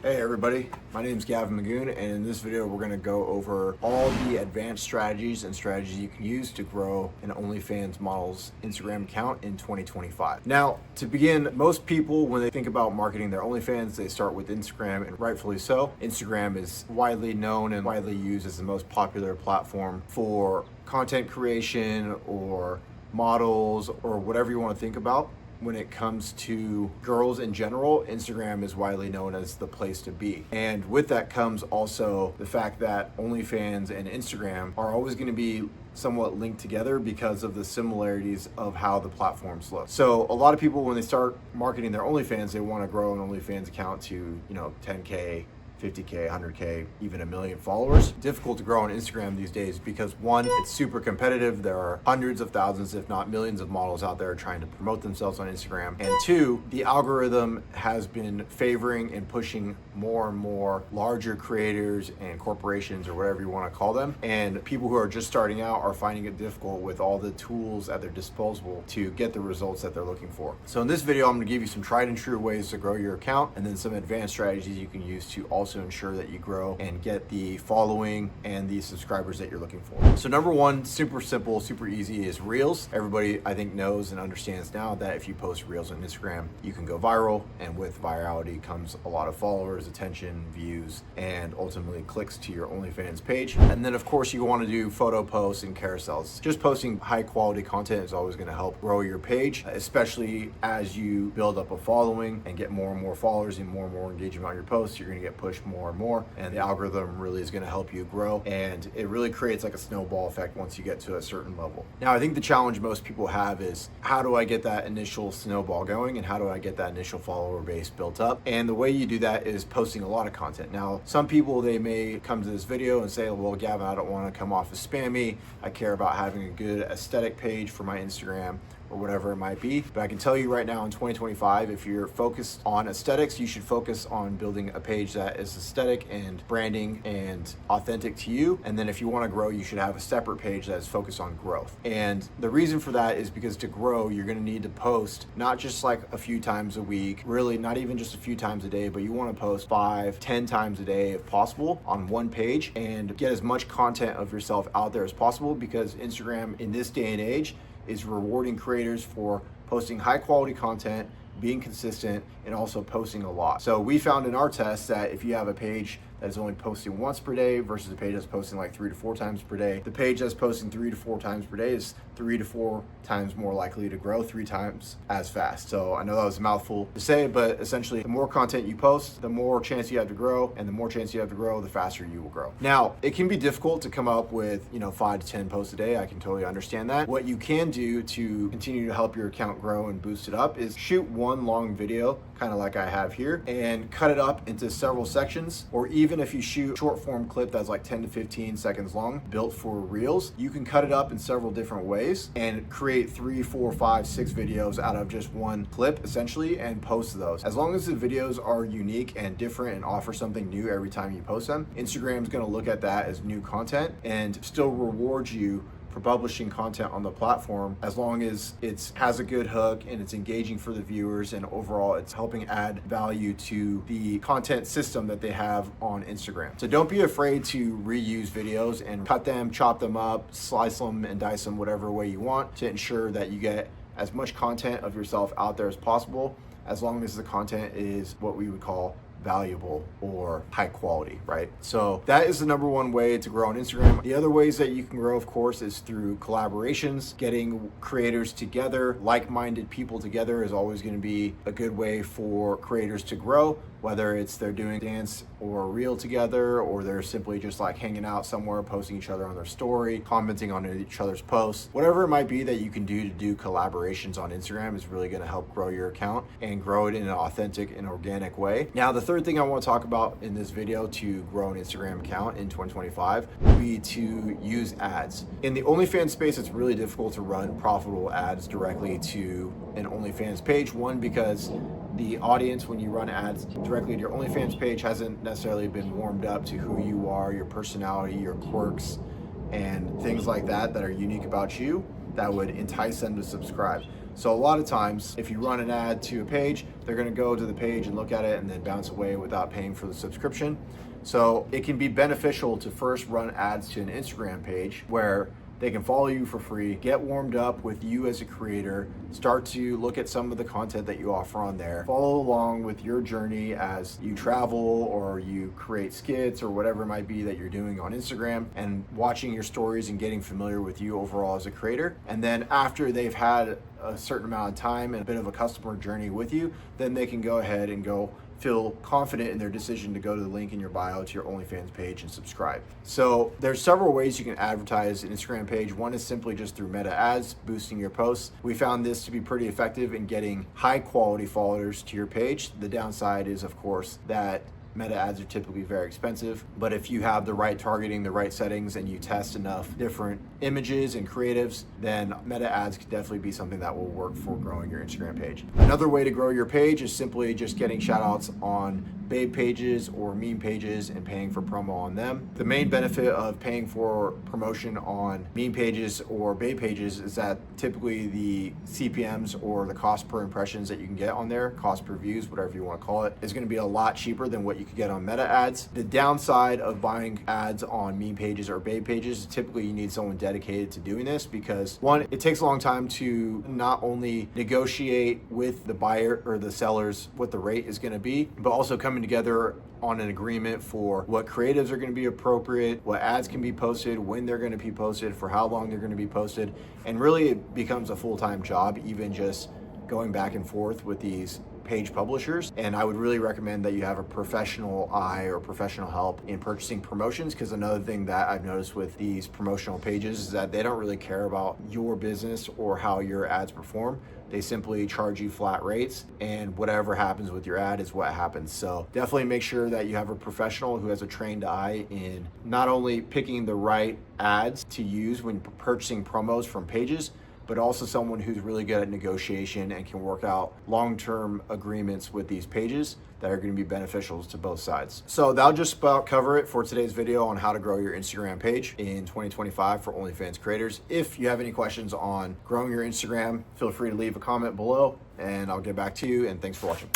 Hey everybody, my name is Gavin Magoon, and in this video we're going to go over all the advanced strategies and strategies you can use to grow an OnlyFans model's Instagram account in 2025. Now, to begin, most people when they think about marketing their OnlyFans, they start with Instagram, and rightfully so. Instagram is widely known and widely used as the most popular platform for content creation or models or whatever you want to think about. When it comes to girls in general, Instagram is widely known as the place to be. And with that comes also the fact that OnlyFans and Instagram are always going to be somewhat linked together because of the similarities of how the platforms look. So a lot of people, when they start marketing their OnlyFans, they want to grow an OnlyFans account to, 10K, 50K, 100K, even 1 million followers. Difficult to grow on Instagram these days because one, it's super competitive. There are hundreds of thousands, if not millions of models out there trying to promote themselves on Instagram. And two, the algorithm has been favoring and pushing more and more larger creators and corporations or whatever you want to call them. And people who are just starting out are finding it difficult with all the tools at their disposal to get the results that they're looking for. So in this video, I'm going to give you some tried and true ways to grow your account and then some advanced strategies you can use to also ensure that you grow and get the following and the subscribers that you're looking for. So number one, super simple, super easy, is Reels. Everybody I think knows and understands now that if you post Reels on Instagram, you can go viral, and with virality comes a lot of followers, attention, views, and ultimately clicks to your OnlyFans page. And then of course you want to do photo posts and carousels. Just posting high quality content is always going to help grow your page, especially as you build up a following and get more and more followers and more engagement on your posts. You're going to get pushed more and more, and the algorithm really is going to help you grow, and it really creates like a snowball effect once you get to a certain level. Now, I think the challenge most people have is, how do I get that initial snowball going, and how do I get that initial follower base built up? And the way you do that is posting a lot of content. Now, some people, they may come to this video and say, well, Gavin, I don't want to come off as spammy. I care about having a good aesthetic page for my Instagram, or whatever it might be. But I can tell you right now in 2025, if you're focused on aesthetics, you should focus on building a page that is aesthetic and branding and authentic to you. And then if you want to grow, you should have a separate page that is focused on growth. And the reason for that is because to grow, you're going to need to post not just like a few times a week, really not even just a few times a day, but you want to post 5, 10 times a day if possible on one page, and get as much content of yourself out there as possible, because Instagram in this day and age is rewarding creators for posting high quality content, being consistent, and also posting a lot. So we found in our test that if you have a page that is only posting once per day versus a page that's posting like 3 to 4 times per day, the page that's posting 3 to 4 times per day is 3 to 4 times more likely to grow, 3 times as fast. So I know that was a mouthful to say, but essentially the more content you post, the more chance you have to grow, and the more chance you have to grow, the faster you will grow. Now, it can be difficult to come up with 5 to 10 posts a day. I can totally understand that. What you can do to continue to help your account grow and boost it up is shoot one long video, kind of like I have here, and cut it up into several sections. Or even if you shoot a short form clip that's like 10 to 15 seconds long, built for Reels, you can cut it up in several different ways and create 3, 4, 5, 6 videos out of just one clip essentially, and post those. As long as the videos are unique and different and offer something new every time you post them, Instagram's going to look at that as new content and still reward you for publishing content on the platform, as long as it has a good hook and it's engaging for the viewers, and overall it's helping add value to the content system that they have on Instagram. So don't be afraid to reuse videos and cut them, chop them up, slice them and dice them whatever way you want, to ensure that you get as much content of yourself out there as possible, as long as the content is what we would call valuable or high quality, right? So that is the number one way to grow on Instagram. The other ways that you can grow, of course, is through collaborations. Getting creators together, like-minded people together, is always going to be a good way for creators to grow, whether it's they're doing dance or reel together, or they're simply just like hanging out somewhere, posting each other on their story, commenting on each other's posts. Whatever it might be that you can do to do collaborations on Instagram is really going to help grow your account and grow it in an authentic and organic way. Now, the third thing I want to talk about in this video to grow an Instagram account in 2025 would be to use ads. In the OnlyFans space, it's really difficult to run profitable ads directly to an OnlyFans page. One, because the audience, when you run ads directly to your OnlyFans page, hasn't necessarily been warmed up to who you are, your personality, your quirks, and things like that that are unique about you that would entice them to subscribe. So a lot of times, if you run an ad to a page, they're gonna go to the page and look at it and then bounce away without paying for the subscription. So it can be beneficial to first run ads to an Instagram page where they can follow you for free, get warmed up with you as a creator, start to look at some of the content that you offer on there, follow along with your journey as you travel or you create skits or whatever it might be that you're doing on Instagram, and watching your stories and getting familiar with you overall as a creator. And then after they've had a certain amount of time and a bit of a customer journey with you, then they can go ahead and feel confident in their decision to go to the link in your bio to your OnlyFans page and subscribe. So there's several ways you can advertise an Instagram page. One is simply just through meta ads, boosting your posts. We found this to be pretty effective in getting high quality followers to your page. The downside is, of course, that meta ads are typically very expensive, but if you have the right targeting, the right settings, and you test enough different images and creatives, then meta ads could definitely be something that will work for growing your Instagram page. Another way to grow your page is simply just getting shout outs on babe pages or meme pages and paying for promo on them. The main benefit of paying for promotion on meme pages or babe pages is that typically the CPMs or the cost per impressions that you can get on there, cost per views, whatever you want to call it, is going to be a lot cheaper than what you could get on meta ads. The downside of buying ads on meme pages or babe pages is typically you need someone dedicated to doing this, because one, it takes a long time to not only negotiate with the buyer or the sellers what the rate is going to be, but also coming together on an agreement for what creatives are going to be appropriate, what ads can be posted, when they're going to be posted, for how long they're going to be posted. And really it becomes a full-time job, even just going back and forth with these page publishers. And I would really recommend that you have a professional eye or professional help in purchasing promotions, because another thing that I've noticed with these promotional pages is that they don't really care about your business or how your ads perform. They simply charge you flat rates, and whatever happens with your ad is what happens. So definitely make sure that you have a professional who has a trained eye in not only picking the right ads to use when purchasing promos from pages, but also someone who's really good at negotiation and can work out long-term agreements with these pages that are going to be beneficial to both sides. So that'll just about cover it for today's video on how to grow your Instagram page in 2025 for OnlyFans creators. If you have any questions on growing your Instagram, feel free to leave a comment below and I'll get back to you, and thanks for watching.